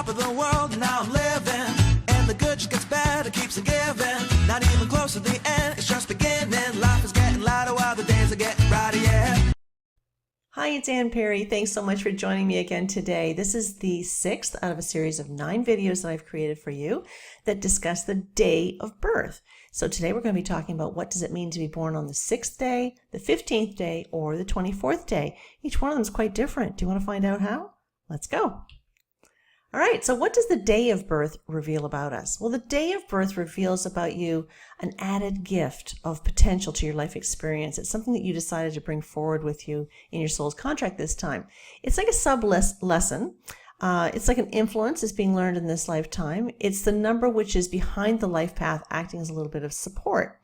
of the world, now I'm living. And the good just gets better, keeps on giving. Not even close to the end, it's just beginning. Life is getting lighter while the days are getting brighter, yeah. Hi, it's Ann Perry. Thanks so much for joining me again today. This is the 6th out of a series of 9 videos that I've created for you that discuss the day of birth. So today we're going to be talking about what does it mean to be born on the 6th day, the 15th day, or the 24th day. Each one of them is quite different. Do you want to find out how? Let's go. All right, so what does the day of birth reveal about us? Well, the day of birth reveals about you an added gift of potential to your life experience. It's something that you decided to bring forward with you in your soul's contract this time. It's like a sub-lesson. It's like an influence that's being learned in this lifetime. It's the number which is behind the life path, acting as a little bit of support.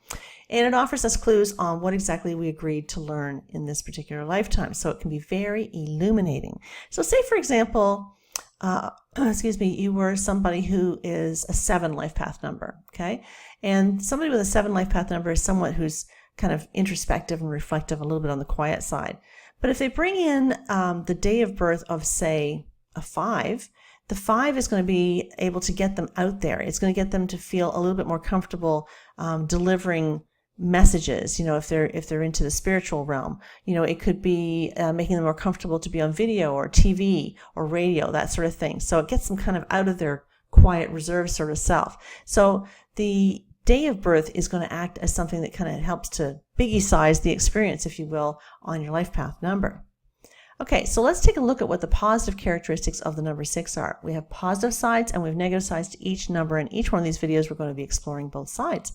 And it offers us clues on what exactly we agreed to learn in this particular lifetime. So it can be very illuminating. So say, for example, you were somebody who is a 7 life path number, okay? And somebody with a 7 life path number is someone who's kind of introspective and reflective, a little bit on the quiet side. But if they bring in the day of birth of, say, a 5, the 5 is going to be able to get them out there. It's going to get them to feel a little bit more comfortable delivering messages, if they're into the spiritual realm. It could be making them more comfortable to be on video or TV or radio, that sort of thing. So it gets them kind of out of their quiet, reserved sort of self. So the day of birth is going to act as something that kind of helps to biggie size the experience, if you will, on your life path number. Okay, so let's take a look at what the positive characteristics of the number 6 are. We have positive sides and we have negative sides to each number. In each one of these videos, we're going to be exploring both sides.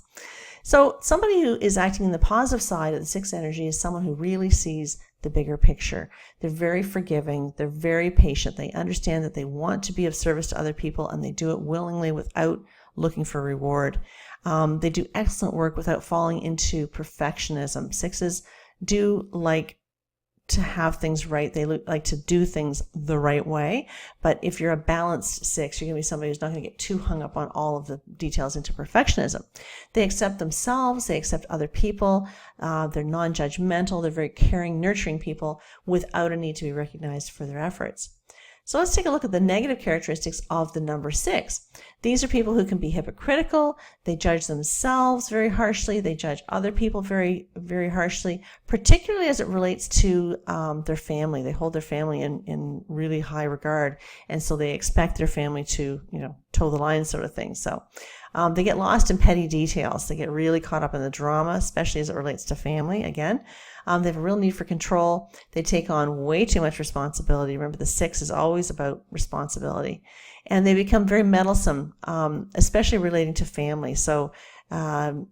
So somebody who is acting in the positive side of the 6 energy is someone who really sees the bigger picture. They're very forgiving. They're very patient. They understand that they want to be of service to other people, and they do it willingly without looking for reward. They do excellent work without falling into perfectionism. 6s do like to have things right. They like to do things the right way. But if you're a balanced 6, you're going to be somebody who's not going to get too hung up on all of the details into perfectionism. They accept themselves. They accept other people. They're non-judgmental. They're very caring, nurturing people without a need to be recognized for their efforts. So let's take a look at the negative characteristics of the number 6. These are people who can be hypocritical. They judge themselves very harshly. They judge other people very, very harshly, particularly as it relates to their family. They hold their family in really high regard, and so they expect their family to, toe the line sort of thing. So they get lost in petty details. They get really caught up in the drama, especially as it relates to family, again. They have a real need for control. They take on way too much responsibility. Remember, the 6 is always about responsibility. And they become very meddlesome, especially relating to family. So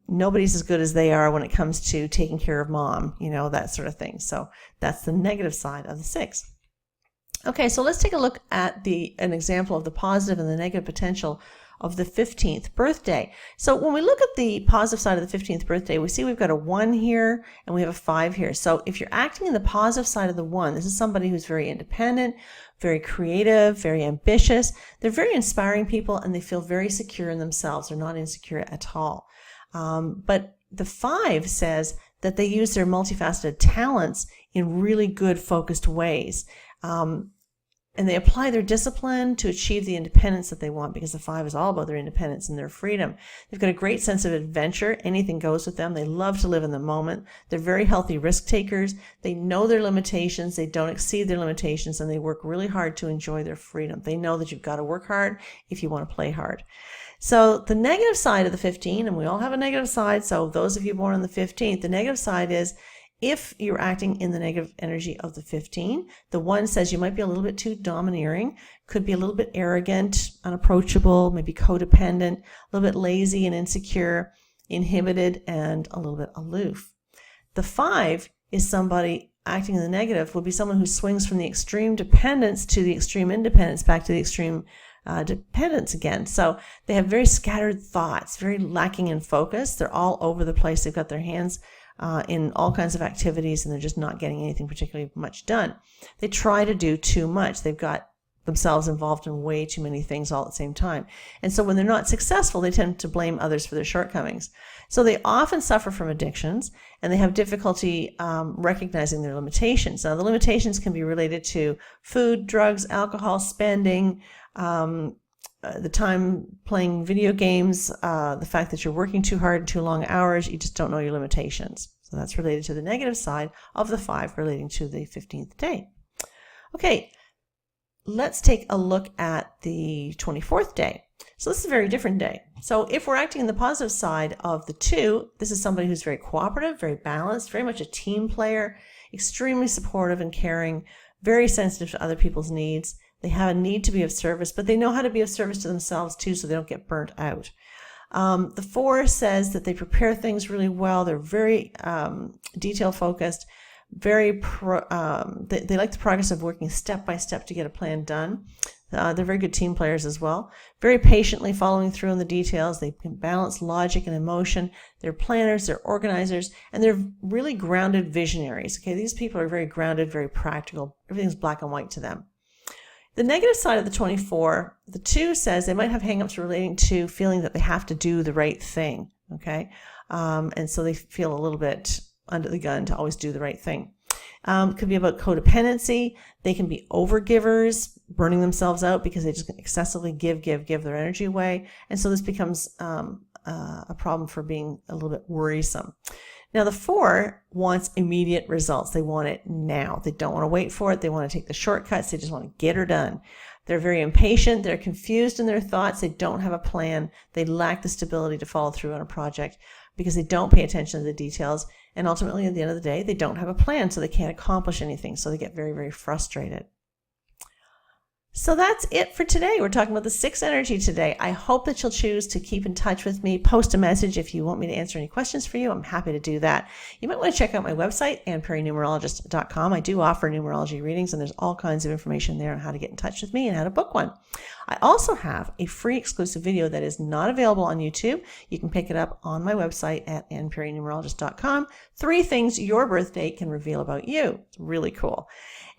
nobody's as good as they are when it comes to taking care of mom, that sort of thing. So that's the negative side of the 6. Okay, so let's take a look at an example of the positive and the negative potential of the 15th birthday. So when we look at the positive side of the 15th birthday, we see we've got a 1 here and we have a 5 here. So if you're acting in the positive side of the 1, this is somebody who's very independent, very creative, very ambitious. They're very inspiring people, and they feel very secure in themselves. They're not insecure at all. But the 5 says that they use their multifaceted talents in really good focused ways. And they apply their discipline to achieve the independence that they want, because the 5 is all about their independence and their freedom. They've got a great sense of adventure. Anything goes with them. They love to live in the moment. They're very healthy risk takers. They know their limitations. They don't exceed their limitations, and they work really hard to enjoy their freedom. They know that you've got to work hard if you want to play hard. So the negative side of the 15, and we all have a negative side, so those of you born on the 15th, the negative side is, if you're acting in the negative energy of the 15, the 1 says you might be a little bit too domineering, could be a little bit arrogant, unapproachable, maybe codependent, a little bit lazy and insecure, inhibited, and a little bit aloof. The 5 is somebody acting in the negative, would be someone who swings from the extreme dependence to the extreme independence, back to the extreme dependence again. So they have very scattered thoughts, very lacking in focus. They're all over the place. They've got their hands in all kinds of activities, and they're just not getting anything particularly much done. They try to do too much. They've got themselves involved in way too many things all at the same time. And so when they're not successful, they tend to blame others for their shortcomings. So they often suffer from addictions, and they have difficulty recognizing their limitations. Now, the limitations can be related to food, drugs, alcohol, spending, the time playing video games, the fact that you're working too hard and too long hours, you just don't know your limitations. So that's related to the negative side of the 5 relating to the 15th day. Okay, let's take a look at the 24th day. So this is a very different day. So if we're acting in the positive side of the 2, this is somebody who's very cooperative, very balanced, very much a team player, extremely supportive and caring, very sensitive to other people's needs. They have a need to be of service, but they know how to be of service to themselves too, so they don't get burnt out. The 4 says that they prepare things really well. They're very detail focused, they like the progress of working step by step to get a plan done. They're very good team players as well. Very patiently following through on the details. They can balance logic and emotion. They're planners, they're organizers, and they're really grounded visionaries. Okay, these people are very grounded, very practical. Everything's black and white to them. The negative side of the 24, the 2 says they might have hangups relating to feeling that they have to do the right thing. Okay, and so they feel a little bit under the gun to always do the right thing. Could be about codependency. They can be overgivers, burning themselves out because they just excessively give their energy away. And so this becomes a problem for being a little bit worrisome. Now the 4 wants immediate results. They want it now. They don't want to wait for it. They want to take the shortcuts. They just want to get her done. They're very impatient. They're confused in their thoughts. They don't have a plan. They lack the stability to follow through on a project because they don't pay attention to the details. And ultimately, at the end of the day, they don't have a plan, so they can't accomplish anything. So they get very, very frustrated. So that's it for today. We're talking about the 6 energy today. I hope that you'll choose to keep in touch with me. Post a message if you want me to answer any questions for you. I'm happy to do that. You might want to check out my website, AnnPerryNumerologist.com. I do offer numerology readings, and there's all kinds of information there on how to get in touch with me and how to book one. I also have a free exclusive video that is not available on YouTube. You can pick it up on my website at AnnPerryNumerologist.com. 3 things your birth date can reveal about you. It's really cool.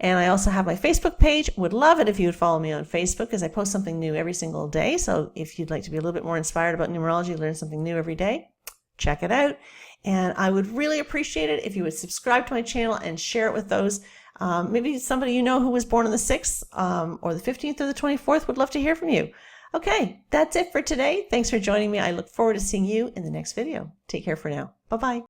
And I also have my Facebook page. Would love it if you would follow me on Facebook because I post something new every single day. So if you'd like to be a little bit more inspired about numerology, learn something new every day, check it out. And I would really appreciate it if you would subscribe to my channel and share it with those. Maybe somebody you know who was born on the 6th or the 15th or the 24th. Would love to hear from you. Okay, that's it for today. Thanks for joining me. I look forward to seeing you in the next video. Take care for now. Bye-bye.